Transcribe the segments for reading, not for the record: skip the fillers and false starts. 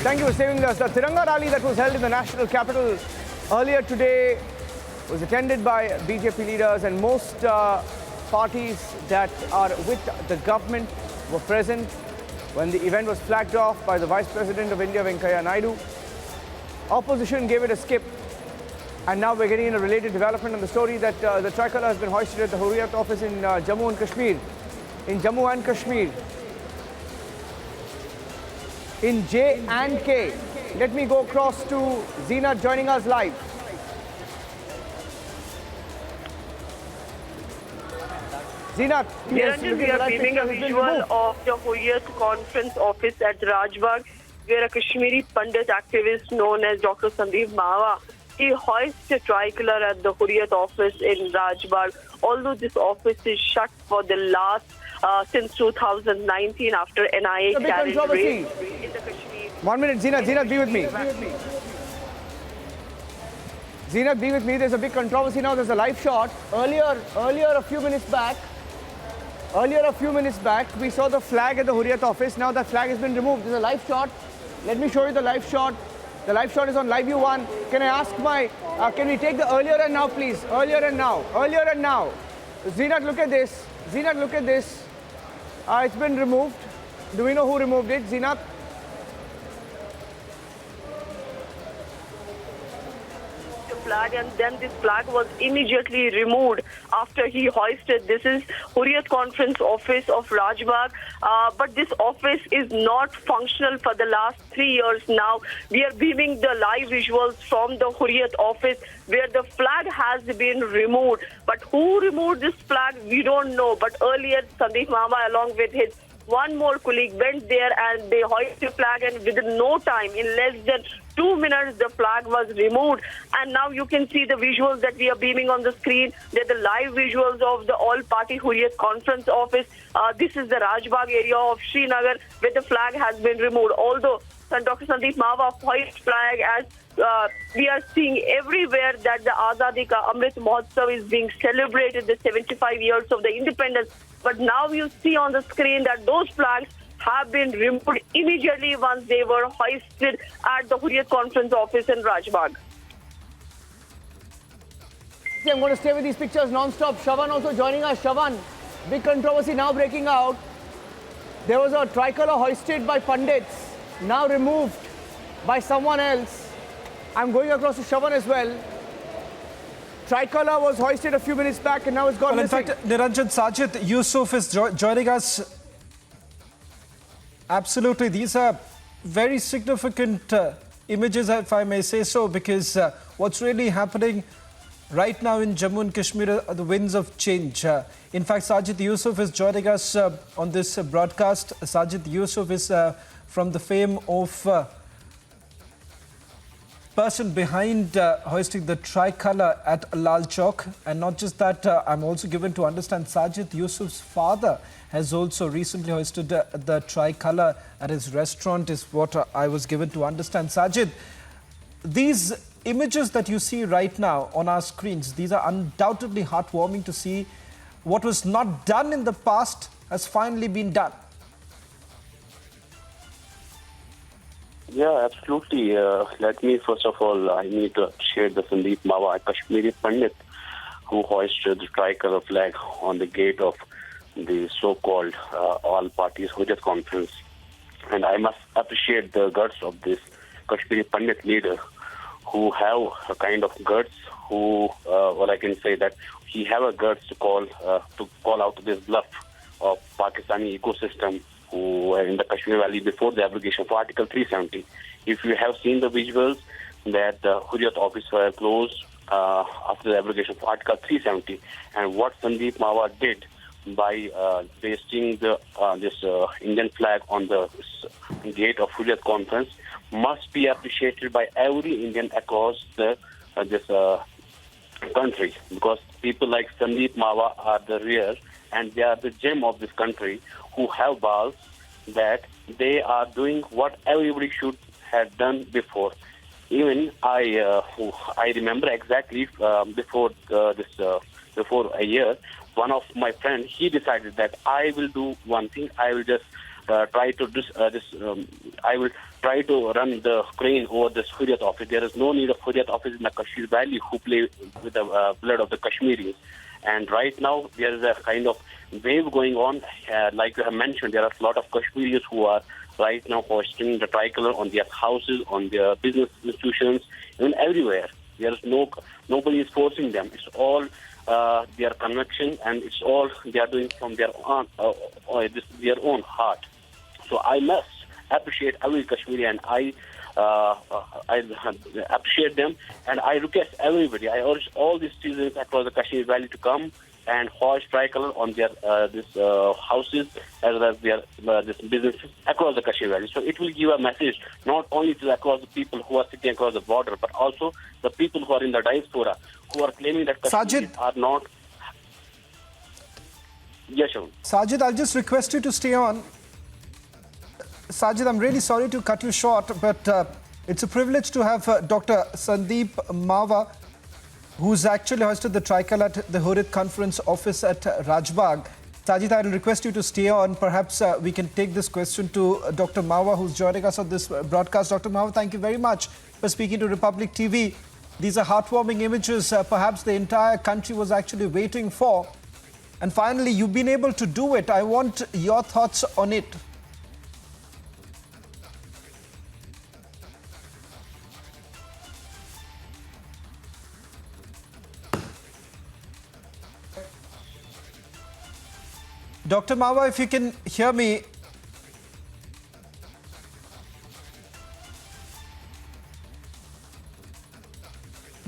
Thank you for saving us. The Tiranga rally that was held in the national capital earlier today was attended by BJP leaders, and most parties that are with the government were present when the event was flagged off by the Vice President of India, Venkaiah Naidu. Opposition gave it a skip, and now we're getting in a related development on the story that the tricolour has been hoisted at the Hurriyat office in Jammu and Kashmir. In Jammu and Kashmir. In J and K. Let me go across to Zeenat joining us live. Zeenat, yes, We are beaming a visual of the Hurriyat conference office at Rajbagh, where a Kashmiri Pandit activist known as Dr. Sandeep Mahwa, he hoists a tricolour at the Hurriyat office in Rajbagh. Although this office is shut for the last since 2019 after NIA carried raid in the Kashmir. 1 minute, Zeenat, be with me. Zeenat, be with me. There's a big controversy now. There's a live shot. Earlier, a few minutes back, we saw the flag at the Hurriyat office. Now that flag has been removed. There's a live shot. Let me show you the live shot. The live shot is on Live View 1. Can I ask can we take the earlier and now, please? Earlier and now. Zeenat, look at this. It's been removed. Do we know who removed it, Zeenat? Flag, and then this flag was immediately removed after he hoisted. This is Hurriyat Conference Office of Rajbagh, but this office is not functional for the last 3 years now. We are beaming the live visuals from the Hurriyat office where the flag has been removed. But who removed this flag, we don't know. But earlier, Sandeep Mahwa, along with his one more colleague, went there and they hoisted the flag, and within no time, in less than 2 minutes, the flag was removed. And now you can see the visuals that we are beaming on the screen. They're the live visuals of the all-party Hurriyat conference office. This is the Rajbagh area of Srinagar where the flag has been removed. Although Dr. Sandeep Mahwa hoists flag, as we are seeing everywhere that the Azadi Ka Amrit Mahotsav is being celebrated, the 75 years of the independence. But now you see on the screen that those flags have been removed immediately once they were hoisted at the Hurriyat Conference office in Rajbagh. I'm going to stay with these pictures non-stop. Shravan also joining us. Shravan, big controversy now breaking out. There was a tricolour hoisted by Pandits, now removed by someone else. I'm going across to Shravan as well. Tricolour was hoisted a few minutes back and now it's gone missing. In fact, Niranjan, Sajid Yusuf is joining us. Absolutely, these are very significant images, if I may say so, because what's really happening right now in Jammu and Kashmir are the winds of change. In fact, Sajid Yusuf is joining us on this broadcast. Sajid Yusuf is from the fame of person behind hoisting the tricolour at Lal Chowk. And not just that, I'm also given to understand Sajid Yusuf's father has also recently hoisted the tricolour at his restaurant, is what I was given to understand. Sajid, these images that you see right now on our screens, these are undoubtedly heartwarming to see. What was not done in the past has finally been done. Yeah, absolutely. Let me, first of all, I need to appreciate the Sandeep Mahwa, a Kashmiri Pandit, who hoisted the tricolour flag on the gate of the so-called all parties Hurriyat conference. And I must appreciate the guts of this Kashmiri Pandit leader, who have a kind of guts, who, well, I can say that he have a guts to call out to this bluff of Pakistani ecosystem, who were in the Kashmir Valley before the abrogation of Article 370. If you have seen the visuals that the Hurriyat office were closed after the abrogation of Article 370, and what Sandeep Mahwa did by pasting this Indian flag on the gate of Hurriyat conference must be appreciated by every Indian across this country, because people like Sandeep Mahwa are the rare and they are the gem of this country, who have balls that they are doing what everybody should have done before. Even I remember exactly before a year, one of my friends, he decided that I will do one thing. I will just try to I will try to run the crane over this Hurriyat office. There is no need of Hurriyat office in the Kashmir Valley who play with the blood of the Kashmiris. And right now there is a kind of wave going on. Like you have mentioned, there are a lot of Kashmiris who are right now hoisting the tricolor on their houses, on their business institutions, even everywhere. There is nobody is forcing them. It's all their conviction, and it's all they are doing from their own heart. So I must appreciate every Kashmiri, and I appreciate them, and I request everybody. I urge all the citizens across the Kashmir Valley to come and hoist tricolor on their houses as well as their this businesses across the Kashmir Valley. So it will give a message not only to across the people who are sitting across the border, but also the people who are in the diaspora who are claiming that Kashmiris are not. Yes, Shaun. Sajid, I'll just request you to stay on. Sajid, I'm really sorry to cut you short, but it's a privilege to have Dr. Sandeep Mawa, who's actually hoisted the tricolor at the Hurriyat conference office at Rajbagh. Sajid, I'll request you to stay on. Perhaps we can take this question to Dr. Mawa, who's joining us on this broadcast. Dr. Mawa, thank you very much for speaking to Republic TV. These are heartwarming images perhaps the entire country was actually waiting for. And finally, you've been able to do it. I want your thoughts on it. Dr. Mawa, if you can hear me.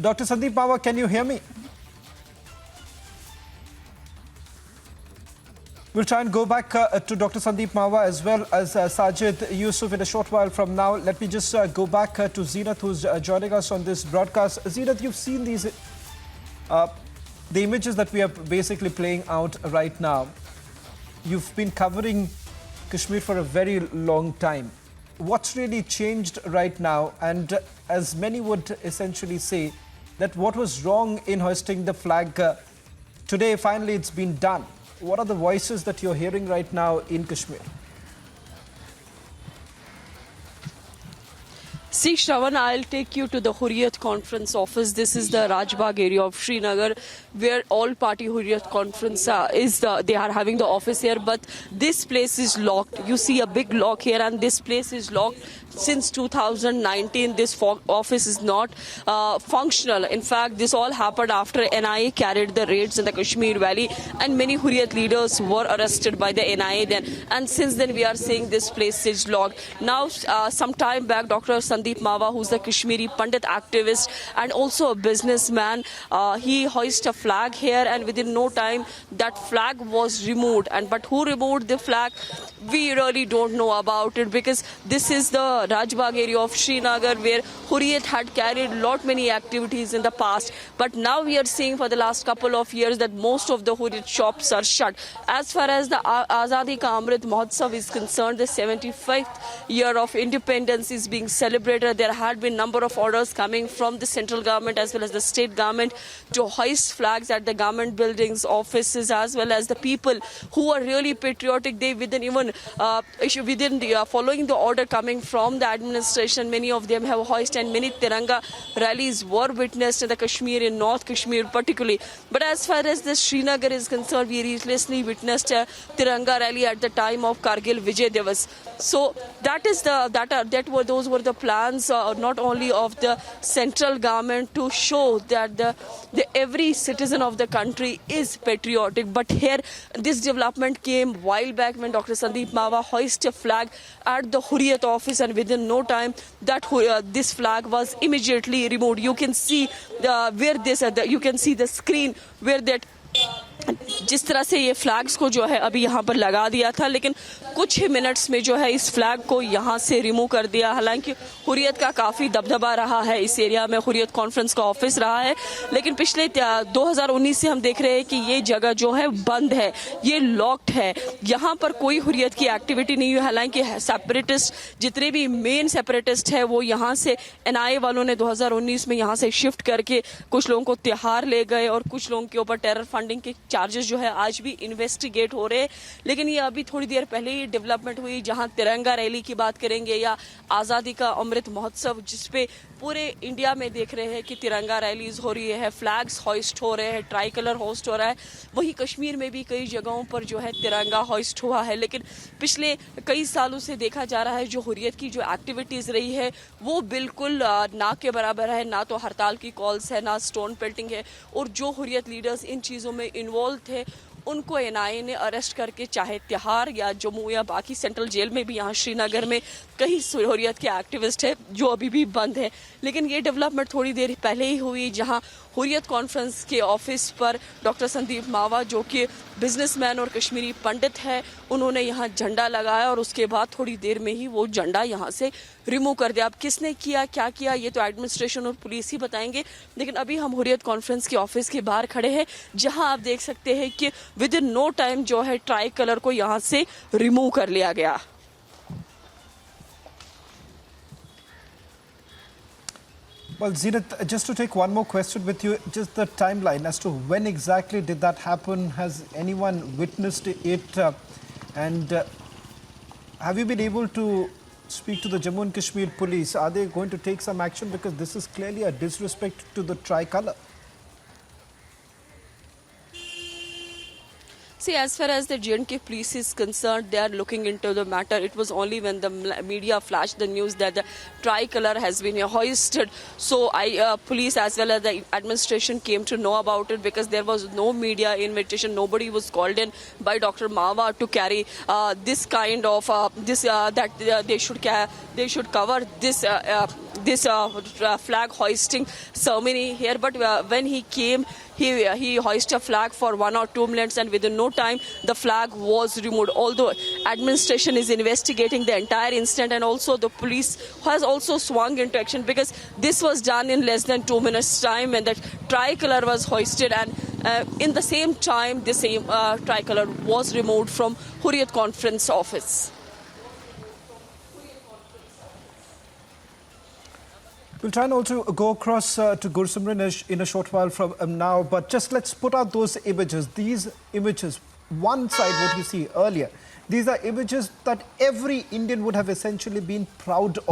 Dr. Sandeep Mawa, can you hear me? We'll try and go back to Dr. Sandeep Mawa as well as Sajid Yusuf in a short while from now. Let me just go back to Zeenat, who's joining us on this broadcast. Zeenat, you've seen these the images that we are basically playing out right now. You've been covering Kashmir for a very long time. What's really changed right now? And as many would essentially say, that what was wrong in hoisting the flag today, finally it's been done. What are the voices that you're hearing right now in Kashmir? See, Shravan, I'll take you to the Hurriyat conference office. This is the Rajbagh area of Srinagar, where all party Hurriyat conference they are having the office here. But this place is locked. You see a big lock here, and this place is locked since 2019. This office is not functional. In fact, this all happened after NIA carried the raids in the Kashmir Valley, and many Hurriyat leaders were arrested by the NIA then. And since then, we are seeing this place is locked. Now, some time back, Dr. Sandeep Mawa, who's the Kashmiri Pandit activist and also a businessman, he hoisted a flag here, and within no time, that flag was removed. But who removed the flag? We really don't know about it, because this is the Rajbagh area of Srinagar, where Hurriyat had carried many activities in the past. But now we are seeing for the last couple of years that most of the Hurriyat shops are shut. As far as the Azadi Ka Amrit Mahotsav is concerned, the 75th year of independence is being celebrated. There had been number of orders coming from the central government as well as the state government to hoist flags at the government buildings, offices, as well as the people who are really patriotic. They following the order coming from the administration, many of them have hoisted, and many Tiranga rallies were witnessed in the Kashmir, in North Kashmir particularly. But as far as the Srinagar is concerned, we recently witnessed a Tiranga rally at the time of Kargil Vijay Divas. So those were the plans not only of the central government to show that every citizen of the country is patriotic. But here, this development came while back when Dr. Sandeep Mawa hoisted a flag at the Hurriyat office, and within no time that this flag was immediately removed. You can see you can see the screen where that जिस तरह से ये flags को जो है अभी यहाँ पर लगा दिया था, लेकिन कुछ ही मिनट्स में जो है इस फ्लैग को यहाँ से रिमूव कर दिया। हालांकि हुर्रियत का काफ़ी दबदबा रहा है इस एरिया में, हुर्रियत कॉन्फ्रेंस का ऑफिस रहा है, लेकिन पिछले 2019 से हम देख रहे हैं कि ये जगह जो है बंद है, ये लॉक्ड है, यहाँ पर कोई हुर्रियत की एक्टिविटी नहीं हुई। हालांकि सेपरेटिस्ट जितने भी मेन सेपरेटिस्ट है वो यहाँ से NIA वालों ने 2019 में यहाँ से शिफ्ट करके कुछ लोगों को तिहाड़ ले गए और कुछ लोगों के ऊपर टेरर फंडिंग के चार्जेस जो है आज भी इन्वेस्टिगेट हो रहे हैं। लेकिन ये अभी थोड़ी देर पहले ही बड़ी डेवलपमेंट हुई, जहां तिरंगा रैली की बात करेंगे या आज़ादी का अमृत महोत्सव, जिसपे पूरे इंडिया में देख रहे हैं कि तिरंगा रैलीज हो रही है, फ्लैग्स हॉइस्ट हो रहे हैं, ट्राई कलर होस्ट हो रहा है। वहीं कश्मीर में भी कई जगहों पर जो है तिरंगा हॉइस्ट हुआ है। लेकिन पिछले कई सालों से देखा जा रहा है जो हुर्रियत की जो एक्टिविटीज़ रही है वो बिल्कुल ना के बराबर है। ना तो हड़ताल की कॉल्स है, ना स्टोन पेल्टिंग है। और जो हुर्रियत लीडर्स इन चीज़ों में इन्वॉल्व थे उनको एनआईए ने अरेस्ट करके चाहे तिहाड़ या जम्मू या बाकी सेंट्रल जेल में भी, यहाँ श्रीनगर में कई हुर्रियत के एक्टिविस्ट है जो अभी भी बंद है। लेकिन ये डेवलपमेंट थोड़ी देर पहले ही हुई, जहाँ हुर्रियत कॉन्फ्रेंस के ऑफिस पर डॉक्टर संदीप मावा, जो कि बिजनेसमैन और कश्मीरी पंडित है, उन्होंने यहाँ झंडा लगाया और उसके बाद थोड़ी देर में ही वो झंडा यहाँ से रिमूव कर दिया। अब किसने किया, क्या किया, ये तो एडमिनिस्ट्रेशन और पुलिस ही बताएंगे। लेकिन अभी हम हुर्रियत कॉन्फ्रेंस के ऑफिस के बाहर खड़े हैं, जहाँ आप देख सकते हैं कि विद इन नो टाइम जो है ट्राई कलर को यहाँ से रिमूव कर लिया गया। Well, Zenith, just to take one more question with you, just the timeline as to when exactly did that happen? Has anyone witnessed it? And have you been able to speak to the Jammu and Kashmir police? Are they going to take some action? Because this is clearly a disrespect to the tricolour. See, as far as the J&K police is concerned, they are looking into the matter. It was only when the media flashed the news that the tricolour has been hoisted. So, police as well as the administration came to know about it, because there was no media invitation. Nobody was called in by Dr. Mawa to carry this kind of they should cover this flag hoisting ceremony here. But when he came, he hoisted a flag for 1 or 2 minutes, and within no time the flag was removed. Although administration is investigating the entire incident, and also the police has also swung into action, because this was done in less than 2 minutes time when the tricolour was hoisted, and in the same time the same tricolour was removed from Hurriyat conference office. We'll try and also go across to Gursimran in a short while from now, but just let's put out those images. These images, one side what you see earlier, these are images that every Indian would have essentially been proud of.